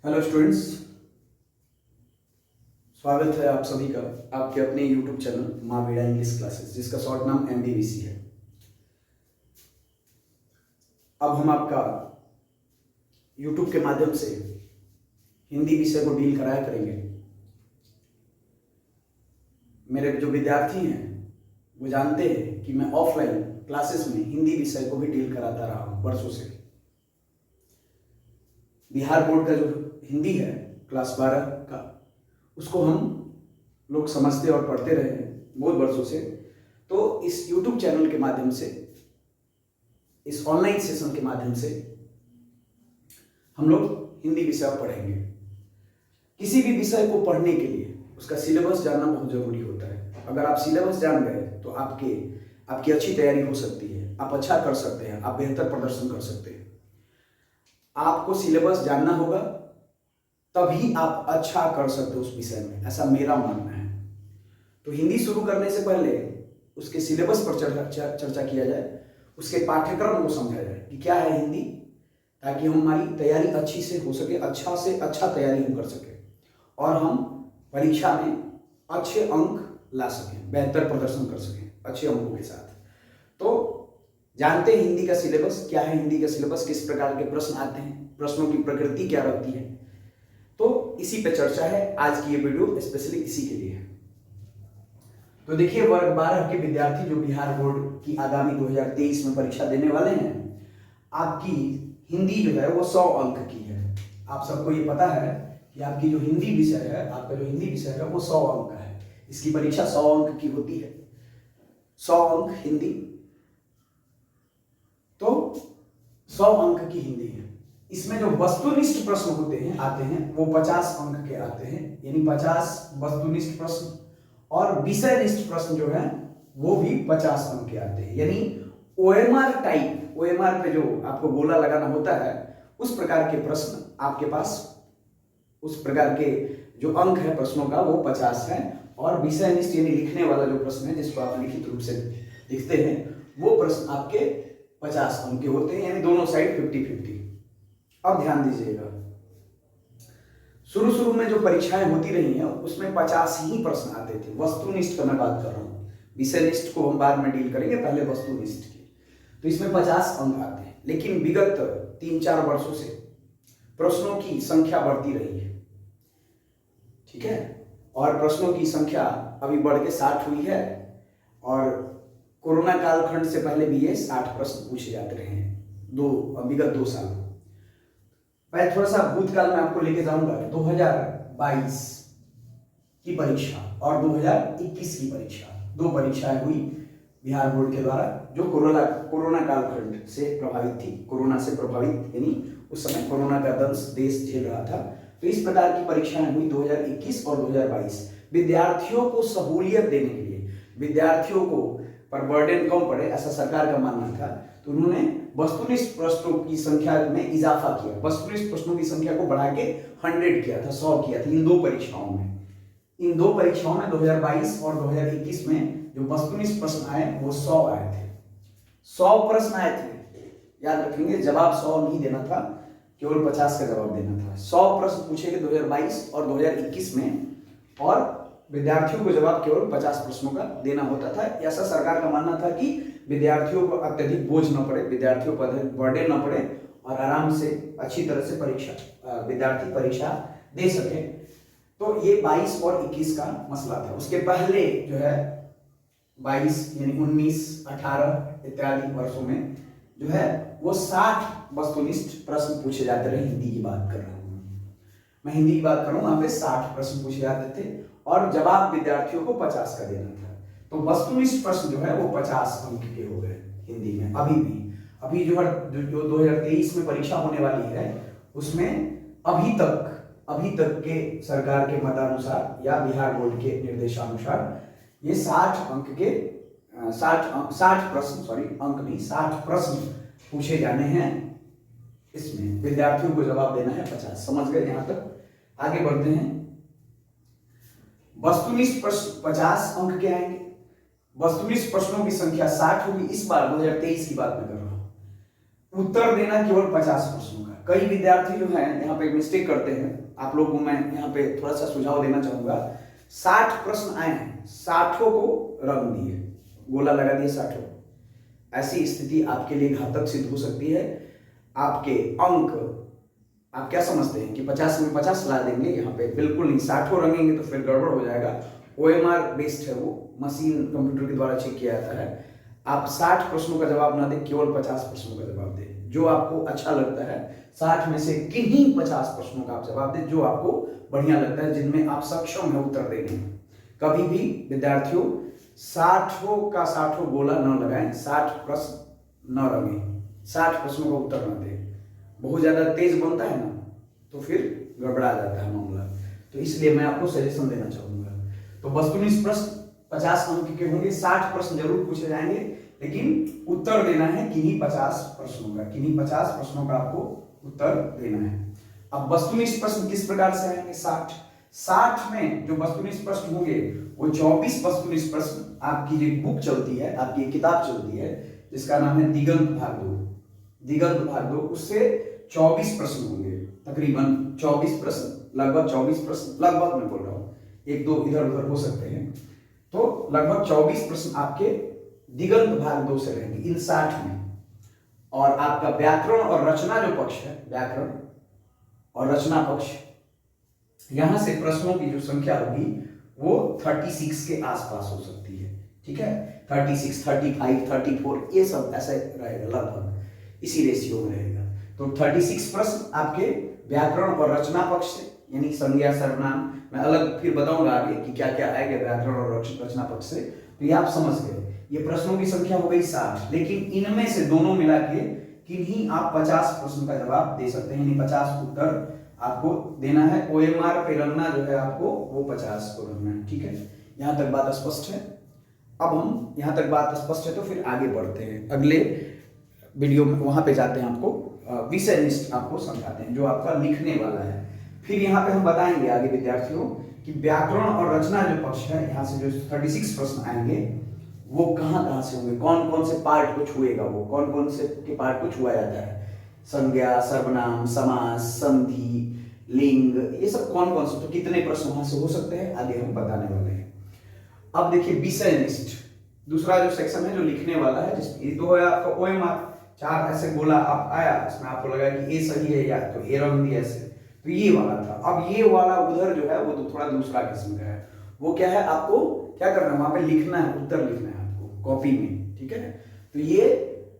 Hello students, स्वागत है आप सभी का आपके अपने यूट्यूब चैनल माँ बेड़ा इंग्लिश क्लासेस, जिसका शॉर्ट नाम MBVC है। अब हम आपका यूट्यूब के माध्यम से हिंदी विषय को डील कराया करेंगे। मेरे जो विद्यार्थी हैं वो जानते हैं कि मैं ऑफलाइन क्लासेस में हिंदी विषय को भी डील कराता रहा हूँ वर्षों से। बिहार बोर्ड का जो हिंदी है क्लास 12 का, उसको हम लोग समझते और पढ़ते रहे हैं बहुत वर्षों से। तो इस YouTube चैनल के माध्यम से, इस ऑनलाइन सेशन के माध्यम से हम लोग हिंदी विषय पढ़ेंगे। किसी भी विषय को पढ़ने के लिए उसका सिलेबस जानना बहुत जरूरी होता है। अगर आप सिलेबस जान गए तो आपकी अच्छी तैयारी हो सकती है, आप अच्छा कर सकते हैं, आप बेहतर प्रदर्शन कर सकते हैं। आपको सिलेबस जानना होगा तभी आप अच्छा कर सकते हो उस विषय में, ऐसा मेरा मानना है। तो हिंदी शुरू करने से पहले उसके सिलेबस पर चर्चा किया जाए, उसके पाठ्यक्रम को समझा जाए कि क्या है हिंदी, ताकि हमारी तैयारी अच्छी से हो सके, अच्छा से अच्छा तैयारी हम कर सके और हम परीक्षा में अच्छे अंक ला सकें, बेहतर प्रदर्शन कर सकें अच्छे अंकों के साथ। तो जानते हैं हिंदी का सिलेबस क्या है, हिंदी का सिलेबस किस प्रकार के प्रश्न आते हैं, प्रश्नों की प्रकृति क्या रहती है। तो इसी पे चर्चा है आज की ये वीडियो, स्पेशली इसी के लिए है। तो देखिए, वर्ग 12 के विद्यार्थी जो बिहार बोर्ड की आगामी 2023 में परीक्षा देने वाले हैं, आपकी हिंदी जो है वो 100 अंक की है। आप सबको ये पता है कि आपकी जो हिंदी विषय है, आपका जो हिंदी विषय है वो 100 अंक का है। इसकी परीक्षा 100 अंक की होती है, 100 अंक हिंदी। तो 100 अंक की हिंदी है। इसमें जो वस्तुनिष्ठ प्रश्न आते हैं वो 50 अंक के आते हैं, यानी 50 वस्तुनिष्ठ प्रश्न, और विषयनिष्ठ प्रश्न जो है वो भी 50 अंक के आते हैं। यानी OMR टाइप, OMR पे जो आपको गोला लगाना होता है, उस प्रकार के प्रश्न आपके पास, उस प्रकार के जो अंक है प्रश्नों का वो 50 है। और विषयनिष्ठ यानी लिखने वाला जो प्रश्न है, जिसको आप लिखित रूप से लिखते हैं, वो प्रश्न आपके 50 अंक के होते हैं, यानी दोनों साइड 50-50। अब ध्यान दीजिएगा, शुरू में जो परीक्षाएं होती रही हैं उसमें 50 ही प्रश्न आते थे। वस्तुनिष्ठ का मैं बात कर रहा हूं, विषयनिष्ठ को हम बाद में डील करेंगे, पहले वस्तुनिष्ठ की। तो इसमें 50 अंक आते हैं, लेकिन विगत 3-4 वर्षों से प्रश्नों की संख्या बढ़ती रही है, ठीक है। और प्रश्नों की संख्या अभी बढ़ के 60 हुई है, और कोरोना कालखंड से पहले भी ये 60 प्रश्न पूछे जाते रहे हैं विगत 2 साल। मैं थोड़ा सा भूतकाल में आपको लेके जाऊंगा। 2022 की परीक्षा और 2021 की परीक्षा, 2 परीक्षाएं हुई बिहार बोर्ड के द्वारा, जो कोरोना कालखंड से प्रभावित थी। कोरोना से प्रभावित यानी उस समय कोरोना का दंश देश झेल रहा था। तो इस प्रकार की परीक्षाएं हुई 2021 और 2022। विद्यार्थियों को सहूलियत देने के लिए, विद्यार्थियों को पर बर्डन कम पड़े, ऐसा सरकार का मानना था। तो उन्होंने वस्तुनिष्ठ प्रश्नों की संख्या में इजाफा किया, वस्तुनिष्ठ प्रश्नों की संख्या को बढ़ा के 100 किया था, 100 किया था इन 2 परीक्षाओं में। इन 2 परीक्षाओं में 2022 और 2021 में जो वस्तुनिष्ठ प्रश्न आए वो 100 आए थे। 100 प्रश्न आए थे, याद रखेंगे। जवाब 100 नहीं देना था, केवल 50 का जवाब देना था। 100 प्रश्न पूछे गए 2022 और 2021 में, और विद्यार्थियों को जवाब केवल 50 प्रश्नों का देना होता था। ऐसा सरकार का मानना था कि विद्यार्थियों को अत्यधिक बोझ न पड़े, विद्यार्थियों पर बर्डन न पड़े, और आराम से अच्छी तरह से विद्यार्थी परीक्षा दे सके। तो ये 22 और 21 का मसला था। उसके पहले जो है 22 यानी 19, 18 इत्यादि वर्षों में जो है वो 60 वस्तुनिष्ठ प्रश्न पूछे जाते रहे। हिंदी की बात कर रहा हूँ मैं, हिंदी की बात कर रहा हूँ। वहां पे 60 प्रश्न पूछे जाते थे और जवाब विद्यार्थियों को 50 का देना था। तो वस्तुनिष्ठ प्रश्न जो है वो 50 अंक के हो गए हिंदी में। अभी जो 2023 में परीक्षा होने वाली है, उसमें अभी तक के सरकार के मतानुसार या बिहार बोर्ड के निर्देशानुसार ये 60 प्रश्न पूछे जाने हैं। इसमें विद्यार्थियों को जवाब देना है 50। समझ गए यहां तक? आगे बढ़ते हैं। वस्तुनिष्ठ प्रश्न 50 अंक के आएंगे, वस्तुनिष्ठ प्रश्नों की संख्या 60 होगी। इस बार 2023 की बात मैं कर रहा हूं। उत्तर देना केवल 50 प्रश्नों का, कई विद्यार्थी जो हैं यहाँ पे मिस्टेक करते हैं, आप लोगों को मैं यहाँ पे थोड़ा सा सुझाव देना चाहूंगा। 60 प्रश्न आए हैं, 60 को रंग दिए, गोला लगा दिए 60। ऐसी स्थिति आपके लिए घातक सिद्ध हो सकती है। आपके अंक आप क्या समझते हैं कि 50 में 50 ला देंगे? यहाँ पे बिल्कुल नहीं, 60 रंगेंगे तो फिर गड़बड़ हो जाएगा। OMR बेस्ड है, वो मशीन कंप्यूटर के द्वारा चेक किया जाता है। आप 60 प्रश्नों का जवाब ना दें, केवल 50 प्रश्नों का जवाब दें। जो आपको अच्छा लगता है 60 में से किन्हीं 50 प्रश्नों का आप जवाब दें जो आपको बढ़िया लगता है, जिनमें आप सक्षम है उत्तर देने में। कभी भी विद्यार्थियों 60 का 60 गोला न लगाएं, 60 प्रश्न न रंगें, 60 प्रश्नों का उत्तर न दें। बहुत ज्यादा तेज बनता है ना तो फिर गड़बड़ा जाता है मामला। तो इसलिए मैं आपको सजेशन देना चाहूंगा। तो वस्तुनिष्ठ प्रश्न 50 अंक के होंगे, 60 प्रश्न जरूर पूछे जाएंगे, लेकिन उत्तर देना है किन्हीं 50 प्रश्नों का, किन्हीं 50 प्रश्नों का आपको उत्तर देना है। अब वस्तुनिष्ठ प्रश्न किस प्रकार से आएंगे? 60 में जो वस्तुनिष्ठ प्रश्न होंगे वो 24 वस्तुनिष्ठ प्रश्न, आपकी जो बुक चलती है, आपकी एक किताब चलती है जिसका नाम है दिगंत भाग 2, दिगंत भाग 2, उससे 24 प्रश्न होंगे, तकरीबन 24 प्रश्न, लगभग 24 प्रश्न, लगभग मैं बोल रहा हूँ, एक दो इधर उधर हो सकते हैं, तो लगभग 24 प्रश्न आपके दिगंत भाग 2 से रहेंगे इन 60 में। और आपका व्याकरण और रचना जो पक्ष है, व्याकरण और रचना पक्ष, यहां से प्रश्नों की जो संख्या होगी वो 36 के आसपास हो सकती है। ठीक है, 36, 35, 34 ये सब ऐसे रहेगा, लगभग इसी रेशियो में रहेगा। तो 36 प्रश्न आपके व्याकरण और रचना पक्ष से, यानी संज्ञा सर्वनाम, मैं अलग फिर बताऊंगा आगे कि क्या क्या आएगा व्याकरण और रचना पक्ष से। तो ये आप समझ गए, ये प्रश्नों की संख्या हो गई 60, लेकिन इनमें से दोनों मिला के किन्हीं आप 50 प्रश्न का जवाब दे सकते हैं, यानी 50 उत्तर आपको देना है। OMR पे रंगना जो है आपको वो 50 को रंगना है। ठीक है, यहां तक बात स्पष्ट है। अब हम यहां तक बात स्पष्ट है तो फिर आगे बढ़ते हैं, अगले वीडियो में वहां पे जाते हैं, आपको विषय निष्ठ आपको समझाते हैं जो आपका लिखने वाला है। फिर यहाँ पे हम बताएंगे आगे विद्यार्थियों कि व्याकरण और रचना जो पक्ष है, यहाँ से जो 36 प्रश्न आएंगे वो कहाँ से होंगे, कौन कौन से पार्ट को छुएगा, वो कौन कौन से के पार्ट को छुआ जाता है, संज्ञा, सर्वनाम, समास, संधि, लिंग, ये सब कौन कौन से, तो कितने प्रश्न वहां से हो सकते हैं आगे हम बताने वाले हैं। अब देखिए विषय निष्ठ, दूसरा जो सेक्शन है जो लिखने वाला है, जिसमें तो है आपका OMR, 4 ऐसे गोला आप आया, इसमें आपको लगा कि ए सही है या तो ए रंग दिया ऐसे, तो ये वाला था। अब ये वाला उधर जो है वो तो थोड़ा दूसरा किस्म का है। वो क्या है, आपको क्या करना है, वहां पे लिखना है, उत्तर लिखना है आपको कॉपी में। ठीक है, तो ये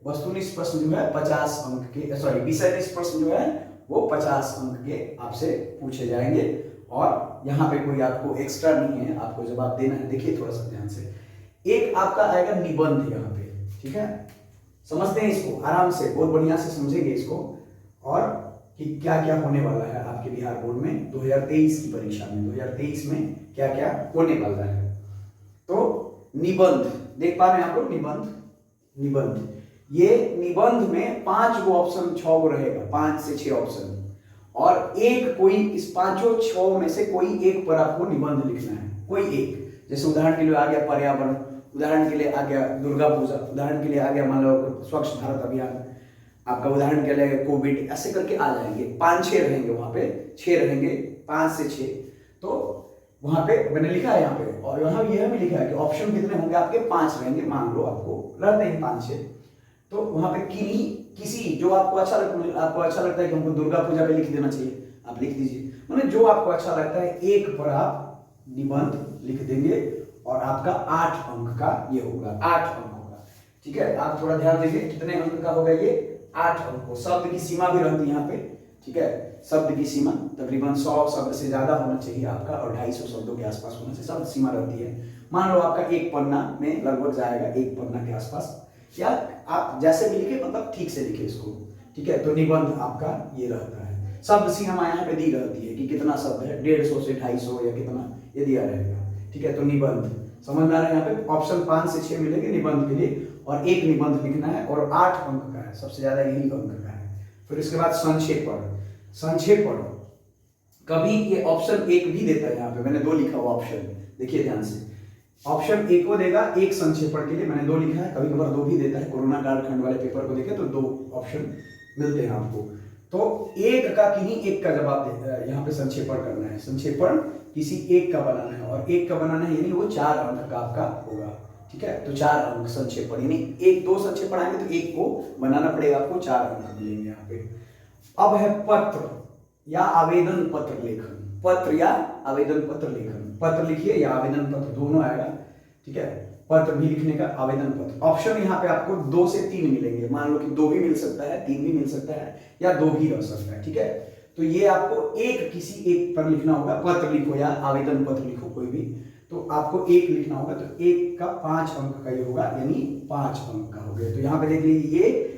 वस्तुनिष्ठ प्रश्न जो है 50 अंक के, सॉरी विषयनिष्ठ प्रश्न जो है वो 50 अंक के आपसे पूछे जाएंगे, और यहाँ पे कोई आपको एक्स्ट्रा नहीं है, आपको जवाब देना है। देखिए थोड़ा सा ध्यान से, एक आपका आएगा निबंध यहाँ पे। ठीक है, समझते हैं इसको आराम से, बहुत बढ़िया से समझेंगे इसको, और कि क्या क्या होने वाला है आपके बिहार बोर्ड में 2023 की परीक्षा में, 2023 में क्या क्या होने वाला है। तो निबंध देख पा रहे हैं आप लोग, निबंध, ये निबंध में 5 गो ऑप्शन, 6 गो रहेगा, 5 से 6 ऑप्शन, और एक कोई इस 5-6 में से कोई एक पर आपको निबंध लिखना है, कोई एक। जैसे उदाहरण के लिए आ गया पर्यावरण, उदाहरण के लिए आ गया दुर्गा पूजा, उदाहरण के लिए आ गया मान लो स्वच्छ भारत अभियान, आपका उदाहरण के लिए कोविड, ऐसे करके आ जाएंगे। 5-6 रहेंगे वहां पे, 6 रहेंगे, 5 से 6। तो वहां पे मैंने लिखा है यहाँ पे, और यहाँ यह भी लिखा है कि ऑप्शन कितने होंगे आपके, 5 रहेंगे, मान लो आपको रहते हैं 5-6। तो वहां पे किसी जो आपको अच्छा लगता है कि हमको दुर्गा पूजा पे लिख देना चाहिए, आप लिख दीजिए, मतलब जो आपको अच्छा लगता है एक पर आप निबंध लिख देंगे, और आपका 8 अंक का ये होगा, 8 अंक होगा। ठीक है, आप थोड़ा ध्यान दीजिए कितने अंक का होगा ये, 8 अंक। शब्द की सीमा भी रहती है यहाँ पे। ठीक है, शब्द की सीमा तकरीबन 100 शब्द से ज्यादा होना चाहिए आपका, और 250 शब्दों के आसपास होना चाहिए, शब्द सीमा रहती है। मान लो आपका एक पन्ना में लगभग जाएगा, एक पन्ना के आसपास, या आप जैसे भी लिखे मतलब ठीक से लिखे इसको। ठीक है, तो निबंध आपका ये रहता है। शब्द सीमा यहाँ पे दी रहती है कि कितना शब्द है, 150 से 250 या कितना, ये दिया रहेगा। ठीक है, तो निबंध समझ में आ रहा है, यहाँ पे ऑप्शन 5 से 6 मिलेंगे निबंध के लिए, और एक निबंध लिखना है, और 8 अंक का है, सबसे ज्यादा यही अंक का है। फिर इसके बाद संक्षेपण, कभी ये ऑप्शन 1 भी देता है, यहाँ पे मैंने 2 लिखा हुआ ऑप्शन, देखिए ध्यान से, ऑप्शन 1 को देगा एक संक्षेपण के लिए, मैंने 2 लिखा है, कभी कभार 2 भी देता है, कोरोना कालखंड वाले पेपर को देखे तो 2 ऑप्शन मिलते हैं आपको। तो एक का किन्हीं एक का जवाब यहाँ पे संक्षेपण करना है, संक्षेपण किसी एक का बनाना है, और एक का बनाना है यानी वो 4 अंक का आपका होगा। ठीक है, तो 4 अंक संक्षेपण, यानी एक दो संक्षेपण आएंगे तो एक को बनाना पड़ेगा आपको, 4 अंक मिलेंगे यहाँ पे। अब है पत्र या आवेदन पत्र लेखन, पत्र या आवेदन पत्र लेखन, पत्र लिखिए या आवेदन पत्र दोनों आएगा। ठीक है, पत्र भी लिखने का, आवेदन पत्र। ऑप्शन यहाँ पे आपको 2 से 3 मिलेंगे, मान लो कि 2 भी मिल सकता है, 3 भी मिल सकता है, या 2 भी रह सकता है। ठीक है, तो ये आपको एक किसी एक पर लिखना होगा, पत्र लिखो या आवेदन पत्र लिखो कोई भी, तो आपको एक लिखना होगा, तो एक का 5 अंक का ये होगा, यानी 5 अंक का हो गया। तो यहाँ पे देख लीजिए ये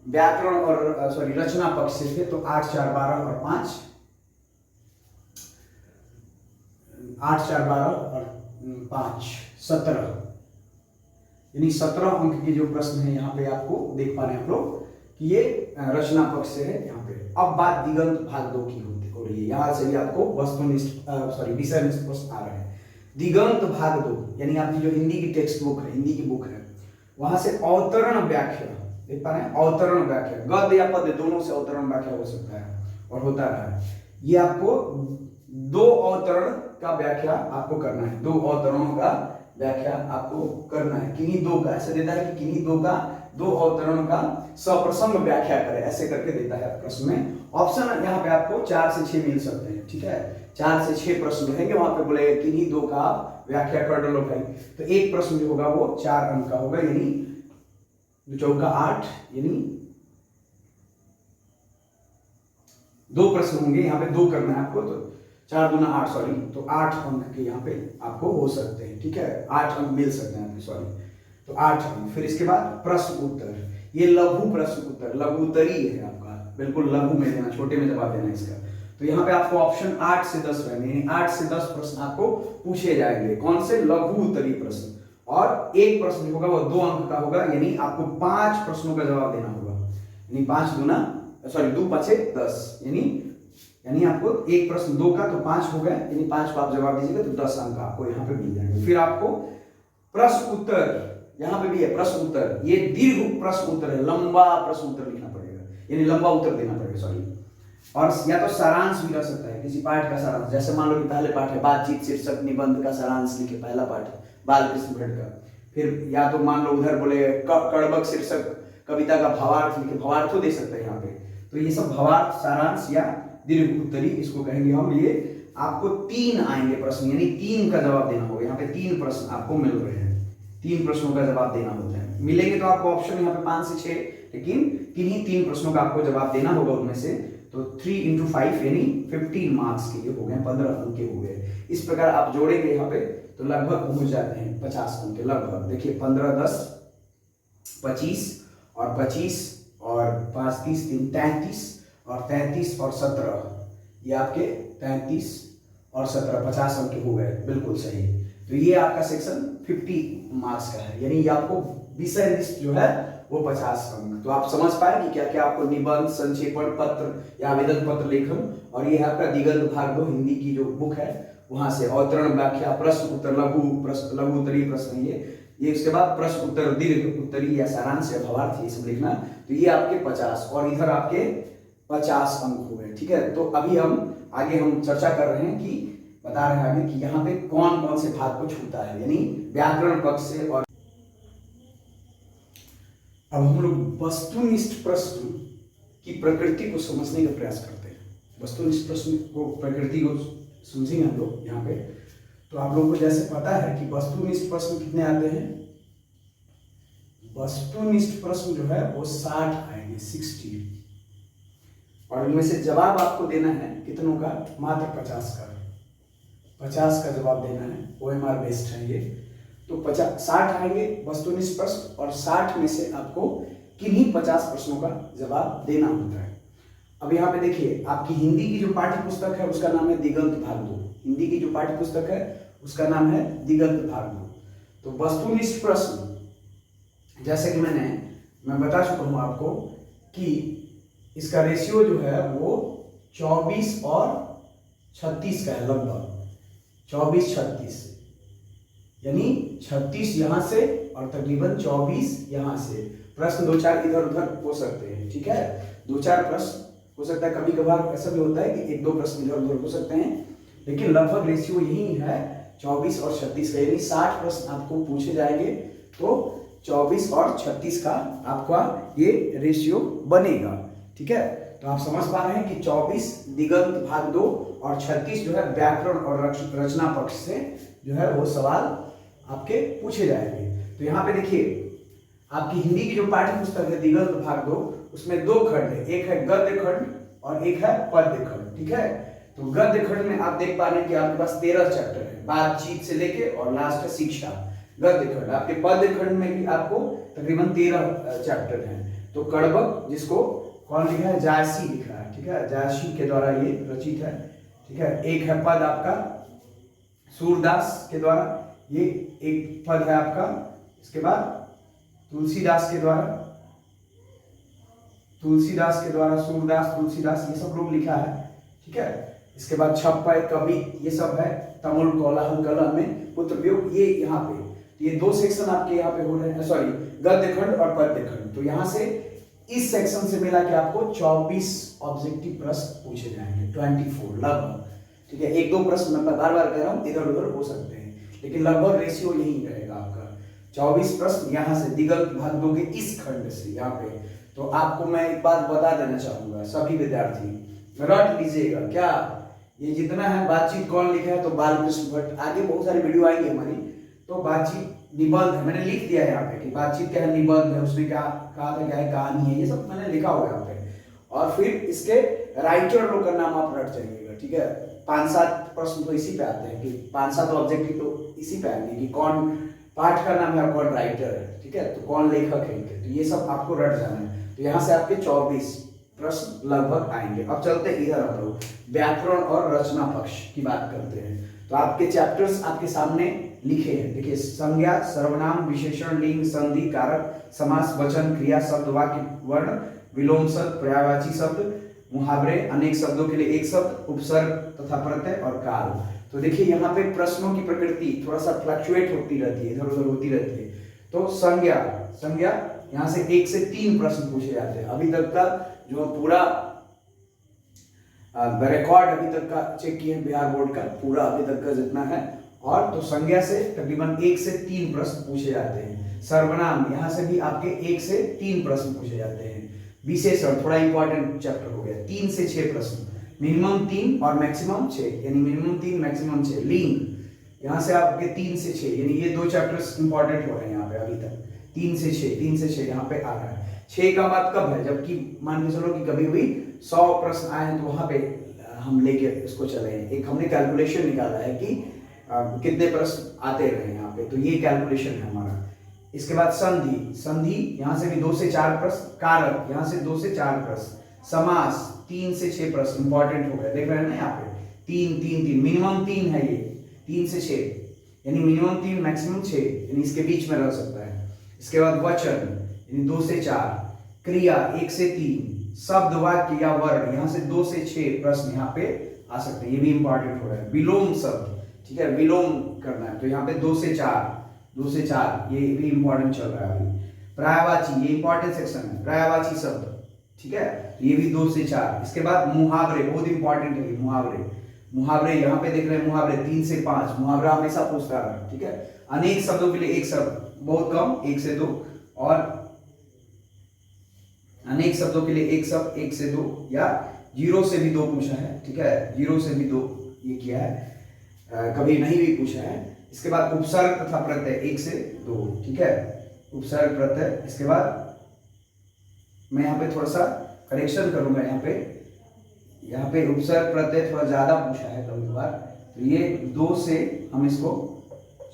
व्याकरण और सॉरी रचना पक्ष से थे, तो 8 4 12 और 5, 8 4 12 और 5 17, यानी 17 अंक के जो प्रश्न है यहाँ पे आपको देख पा रहे हैं आप लोग कि ये रचना पक्ष से है यहाँ पे। अब बात दिगंत भाग 2 की हो रही है, यहाँ से भी आपको वस्तुनिष्ठ सॉरी विषयनिष्ठ प्रश्न आ रहे हैं। दिगंत भाग 2 यानी आपकी जो हिंदी की टेक्स्ट बुक है, हिंदी की बुक है, वहां से अवतरण व्याख्या देख पा रहे हैं, अवतरण व्याख्या, गद्य या पद्य दोनों से अवतरण व्याख्या हो सकता है और होता रहा है। ये आपको 2 अवतरण का व्याख्या आपको करना है, 2 अवतरणों का व्याख्या आपको करना है, किन्हीं 2 का, ऐसे देता है कि किन्हीं 2 का 2 अवतरण का सप्रसंग व्याख्या करें, ऐसे करके देता है प्रश्न में। ऑप्शन यहाँ पे आपको 4 से 6 मिल सकते हैं। ठीक है, 4 से 6 प्रश्न रहेंगे, वहां पे बोले किन्हीं 2 का व्याख्या कर डालो भाई, तो एक प्रश्न जो होगा वो 4 अंक का होगा, यानी 2 चौका 8, यानी 2 प्रश्न होंगे, यहाँ पे 2 करना है आपको, तो 4 दूना 8 सॉरी, तो 8 अंक के यहाँ पे आपको हो सकते हैं। ठीक है, 8 अंक मिल सकते हैं आपको, सॉरी, तो 8 अंक। फिर इसके बाद प्रश्न उत्तर, ये लघु प्रश्न उत्तर, लघु उत्तरी है आपका, बिल्कुल लघु में देना, छोटे में जवाब देना इसका। तो यहाँ पे आपको ऑप्शन 8 से 10 रहेंगे, यानी 8 से 10 प्रश्न आपको पूछे जाएंगे, कौन से, लघु उत्तरी प्रश्न। और एक प्रश्न जो होगा वो 2 अंक का होगा, यानी आपको 5 प्रश्नों का जवाब देना होगा, यानी 5 दूना सॉरी 2 5 10, यानी आपको एक प्रश्न 2 का तो 5 हो गए, यानी 5 को आप जवाब दीजिएगा तो 10 अंक आपको यहाँ पे मिल जाएंगे। फिर आपको प्रश्न उत्तर, यहाँ पे भी है प्रश्न उत्तर, ये दीर्घ प्रश्न उत्तर है, लंबा प्रश्न उत्तर लिखना पड़ेगा, यानी लंबा उत्तर देना पड़ेगा, सॉरी। और या तो सारांश भी रह सकता है, किसी पाठ का सारांश, जैसे मान लो कि पहले पाठ है बातचीत शीर्षक निबंध का सारांश लिखे, पहला पाठ है बालकृष्ण भट्ट का। फिर या तो मान लो उधर बोले कड़बक शीर्षक कविता का भावार्थ लिखे, भावार्थो दे सकते हैं यहाँ पे। तो ये सब भावार्थ, सारांश या दीर्घ उत्तरी इसको कहेंगे हम। ये आपको 3 आएंगे प्रश्न, यानी 3 का जवाब देना होगा। यहाँ पे 3 प्रश्न आपको मिल रहे हैं, 3 प्रश्नों का जवाब देना होता है। मिलेंगे तो आपको ऑप्शन यहाँ पे 5 से 6, लेकिन किन्हीं 3 प्रश्नों का आपको जवाब देना होगा उनमें से। तो 3 × 5 यानी 15 मार्क्स के ये हो गए, 15 अंक के हो गए। इस प्रकार आप जोड़ेंगे यहाँ पे तो लगभग पहुंच जाते हैं 50 अंक के लगभग। देखिए 15 10 25 और 25 और 5 30 3 33 और 33 और 17, ये आपके 33 और 17 50 अंक हो गए, बिल्कुल सही। तो ये आपका सेक्शन 50 मार्क्स का है, यानी ये आपको विषय लिस्ट जो है वो 50 अंक। तो आप समझ पाए कि क्या क्या आपको निबंध, संक्षेपण पत्र या आवेदन पत्र लेखन, और ये है आपका दिगंत भाग 2 हिंदी की जो बुक है, वहां से अवतरण व्याख्या, प्रश्न उत्तर, लघु उत्तरीय प्रश्न, ये उसके बाद प्रश्न उत्तर, दीर्घ उत्तरीय या सारांश या भावार्थ, ये सब लिखना। तो ये आपके 50 और इधर आपके 50 अंक हो गए। ठीक है, तो अभी हम आगे हम चर्चा कर रहे हैं कि बता रहे हैं आगे कि यहाँ पे कौन कौन से भाग को छूता है, यानी व्याकरण पक्ष से। और अब हम लोग वस्तुनिष्ठ प्रश्न की प्रकृति को समझने का प्रयास करते हैं। वस्तुनिष्ठ प्रश्न को, प्रकृति को समझेंगे हम लोग यहाँ पे। तो आप लोगों को जैसे पता है कि वस्तुनिष्ठ प्रश्न कितने आते हैं, वस्तुनिष्ठ प्रश्न जो है वो 60 आएंगे, 60, और उनमें से जवाब आपको देना है कितनों का, मात्र 50 का, 50 का जवाब देना है। OMR बेस्ड है ये। तो 60 आएंगे वस्तुनिष्ठ प्रश्न, और 60 में से आपको किन्हीं 50 प्रश्नों का जवाब देना होता है। अब यहाँ पे देखिए, आपकी हिंदी की जो पाठ्य पुस्तक है उसका नाम है दिगंत भाग 2, हिंदी की जो पाठ्य पुस्तक है उसका नाम है दिगंत भाग 2। तो वस्तुनिष्ठ प्रश्न, जैसे कि मैं बता चुका हूँ आपको कि इसका रेशियो जो है वो 24 और 36 का है, लगभग 24 36, यानी 36 यहाँ से और तकरीबन 24 यहाँ से। प्रश्न 2-4 इधर उधर हो सकते हैं, ठीक है, 2-4 प्रश्न हो सकता है कभी कभार ऐसा भी होता है कि 1-2 प्रश्न इधर उधर हो सकते हैं, लेकिन लगभग रेशियो यही है 24 और 36 का, यानी 60 प्रश्न आपको पूछे जाएंगे तो 24 और 36 का आपका ये रेशियो बनेगा। ठीक है, तो आप समझ पा रहे हैं कि 24 दिगंत भाग 2 और 36 जो है व्याकरण और रचना पक्ष से जो है वो सवाल आपके पूछे जाएंगे। तो यहाँ पे देखिए आपकी हिंदी की जो पाठ्य पुस्तक है दिगंत भाग 2, उसमें 2 खंड है, एक है गद्य खंड और एक है पद्य खंड। ठीक है, तो गद्य खंड में आप देख पा रहे हैं कि आपके पास 13 चैप्टर है, बातचीत से लेके और लास्ट है शिक्षा। गद्य खंड आपके पद्य खंड में भी आपको तकरीबन 13 चैप्टर हैं। तो कड़बक जिसको कौन लिखा है, जायसी लिखा है। ठीक है, जायसी के द्वारा ये रचित है। ठीक है, एक है पद आपका सूरदास के द्वारा, ये एक पद है आपका। इसके बाद तुलसीदास के द्वारा सूरदास, तुलसीदास, ये सब लोग लिखा है। ठीक है, इसके बाद छप्पय कवि, ये सब है। तमुल कोलाहल कलह में पुत्र वियोग, ये यहाँ पे ये 2 सेक्शन आपके यहाँ पे हो रहे हैं, सॉरी गद्य खंड और पद्य खंड। तो यहाँ से इस सेक्शन से मिला के आपको 24 ऑब्जेक्टिव प्रश्न पूछे जाएंगे, 24 लगभग। ठीक है, 1-2 प्रश्न मैं बार बार कह रहा हूँ इधर उधर हो सकते हैं, लेकिन लगभग रेशियो यही रहेगा आपका 24 प्रश्न यहाँ से दिगंत भाग 2 के इस खंड से यहाँ पे। तो आपको मैं एक बात बता देना चाहूंगा, सभी विद्यार्थी रट लीजिएगा क्या, ये जितना है बातचीत कौन लिखा है, तो बालकृष्ण भट्ट। आगे बहुत सारी वीडियो आएंगी हमारी, तो बातचीत निबंध है, मैंने लिख दिया है यहाँ पे कि बातचीत क्या है, निबंध है, उसमें क्या कहा था, क्या है कहानी है, ये सब मैंने लिखा हुआ है यहाँ पे। और फिर इसके राइटर लोग का नाम आप रट जाइएगा। ठीक है, 5-7 प्रश्न तो इसी पे आते हैं कि 5-7 ऑब्जेक्टिव तो इसी पे आएंगे कि कौन पाठ का नाम है और कौन राइटर है। ठीक है, तो कौन लेखक है, तो ये सब आपको रट जाना है। तो यहाँ से आपके 24 प्रश्न लगभग आएंगे। अब चलते इधर हम लोग व्याकरण और रचना पक्ष की बात करते हैं। तो आपके चैप्टर्स आपके सामने लिखे हैं, देखिए संज्ञा, सर्वनाम, विशेषण, लिंग, संधि, कारक, समास, वचन, क्रिया, शब्द, वाक्य, वर्ण, विलोम शब्द, पर्यायवाची शब्द, मुहावरे, अनेक शब्दों के लिए एक शब्द, उपसर्ग तथा प्रत्यय और काल। तो देखिए यहाँ पे प्रश्नों की प्रकृति थोड़ा सा फ्लक्चुएट होती रहती है, इधर उधर होती रहती है। तो संज्ञा यहाँ से 1 से 3 प्रश्न पूछे जाते हैं। अभी तक का जो पूरा रिकॉर्ड अभी तक का चेक किए बिहार बोर्ड का, पूरा अभी तक का जितना है, और तो संज्ञा से तकरीबन 1 से 3 प्रश्न पूछे जाते हैं। सर्वनाम यहाँ से भी आपके 1 से 3 प्रश्न पूछे जाते हैं। विशेषण थोड़ा इंपॉर्टेंट चैप्टर हो गया, 3 से 6 प्रश्न, मिनिमम 3 और मैक्सिमम 6, यानी मिनिमम 3 मैक्सिमम 6। लिंग यहाँ से आपके 3 से 6, यानी ये 2 चैप्टर्स इंपॉर्टेंट हो रहे हैं यहाँ पे अभी तक। 3 से 6 यहाँ पे आ रहा है। 6 का बात कब है, जबकि मान के चलो कि कभी कभी 100 प्रश्न आए हैं तो वहां पे हम लेके इसको चले हैं। एक हमने कैलकुलेशन निकाला है कि कितने प्रश्न आते रहे यहाँ पे, तो ये कैलकुलेशन है हमारा। इसके बाद संधि यहाँ से भी 2 से 4 प्रश्न, कारक यहाँ से 2 से 4 प्रश्न, समास 3 से 6 प्रश्न इंपॉर्टेंट हो गए, देख रहे हैं ना यहाँ पे 3 मिनिमम 3 है, ये 3 से 6 यानी मिनिमम 3 मैक्सिमम 6, यानी इसके बीच में रह सकता है। इसके बाद वचन यानी 2 से 4, क्रिया 1 से 3, शब्द, वाक्य या वर्ण यहाँ से 2 से 6 प्रश्न यहाँ पे आ सकते हैं, ये भी इंपॉर्टेंट हो रहा है। विलोम शब्द, ठीक है, विलोम करना है तो यहाँ पे 2 से 4 ये भी इंपॉर्टेंट चल रहा है अभी। पर्यायवाची ये इंपॉर्टेंट सेक्शन है, पर्यायवाची शब्द, ठीक है, तो ये भी 2 से 4। इसके बाद मुहावरे बहुत इंपॉर्टेंट है, मुहावरे यहाँ पे देख रहे हैं, मुहावरे 3 से 5, मुहावरा हमेशा पूछता रहा, ठीक है। अनेक शब्दों के लिए एक शब्द बहुत कम 1 से 2, और अनेक शब्दों के लिए एक शब्द 1 से 2, या 0 से भी 2 पूछा है, ठीक है, 0 से भी 2 ये किया है, कभी नहीं भी पूछा है। इसके बाद उपसर्ग तथा प्रत्यय 1 से 2, ठीक है, उपसर्ग प्रत्यय। इसके बाद मैं यहाँ पे थोड़ा सा करेक्शन करूंगा, यहाँ पे उपसर्ग प्रत्यय थोड़ा ज्यादा पूछा है कभी बार, तो ये 2 से हम इसको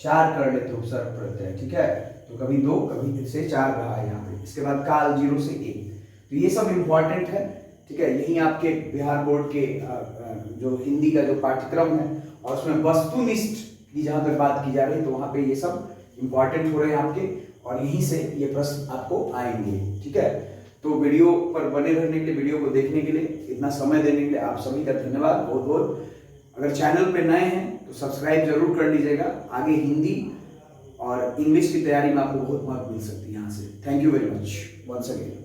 4 कर लेते हैं उपसर्ग प्रत्यय, ठीक है, तो कभी 2 कभी से 4 रहा है यहाँ पे। इसके बाद काल 0 से 1, तो ये सब इंपॉर्टेंट है, ठीक है। यही आपके बिहार बोर्ड के जो हिंदी का जो पाठ्यक्रम है और उसमें वस्तुनिष्ठ की जहाँ तक बात की जा रही है, तो वहाँ पे ये सब इंपॉर्टेंट हो रहे हैं आपके, और यहीं से ये प्रश्न आपको आएंगे, ठीक है। तो वीडियो पर बने रहने के लिए, वीडियो को देखने के लिए, इतना समय देने के लिए आप सभी का धन्यवाद बहुत बहुत। अगर चैनल पे नए हैं तो सब्सक्राइब जरूर कर लीजिएगा, आगे हिंदी और इंग्लिश की तैयारी में आपको बहुत मदद मिल सकती है यहाँ से। Thank you very much once again.